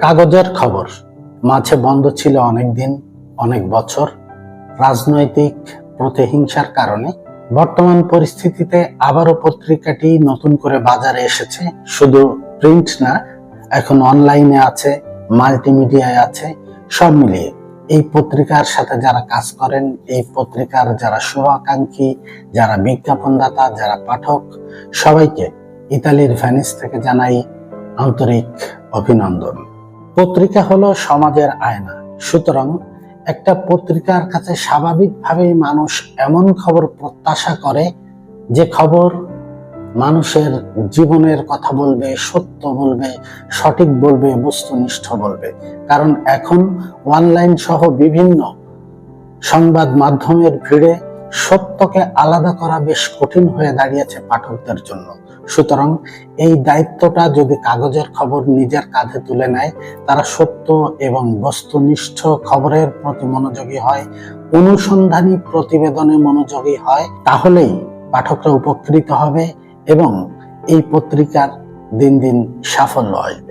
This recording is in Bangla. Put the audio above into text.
কাগজের খবর মাঝে বন্ধ ছিল অনেক দিন, অনেক বছর রাজনৈতিক প্রতিহিংসার কারণে। বর্তমান পরিস্থিতিতে আবারও পত্রিকাটি নতুন করে বাজারে এসেছে। শুধু প্রিন্ট না, এখন অনলাইনে আছে, মাল্টিমিডিয়ায় আছে। সব মিলিয়ে এই পত্রিকার সাথে যারা কাজ করেন, এই পত্রিকার যারা শুভাকাঙ্ক্ষী, যারা বিজ্ঞাপনদাতা, যারা পাঠক, সবাইকে ইতালির ভেনিস থেকে জানাই আন্তরিক অভিনন্দন। পত্রিকা হলো সমাজের আয়না, সুতরাং একটা পত্রিকার কাছে স্বাভাবিকভাবেই মানুষ এমন খবর প্রত্যাশা করে যে খবর মানুষের জীবনের কথা বলবে, সত্য বলবে, সঠিক বলবে, বস্তুনিষ্ঠ বলবে। কারণ এখন অনলাইন সহ বিভিন্ন সংবাদ মাধ্যমের ভিড়ে সত্যকে আলাদা করা বেশ কঠিন হয়ে দাঁড়িয়েছে পাঠকদের জন্য। সুতরাং এই দায়িত্বটা যদি কাগজের খবর নিজের কাঁধে তুলে নেয়, তারা সত্য এবং বস্তুনিষ্ঠ খবরের প্রতি মনোযোগী হয়, অনুসন্ধানী প্রতিবেদনে মনোযোগী হয়, তাহলেই পাঠকরা উপকৃত হবে এবং এই পত্রিকার দিন দিন সাফল্য আসবে।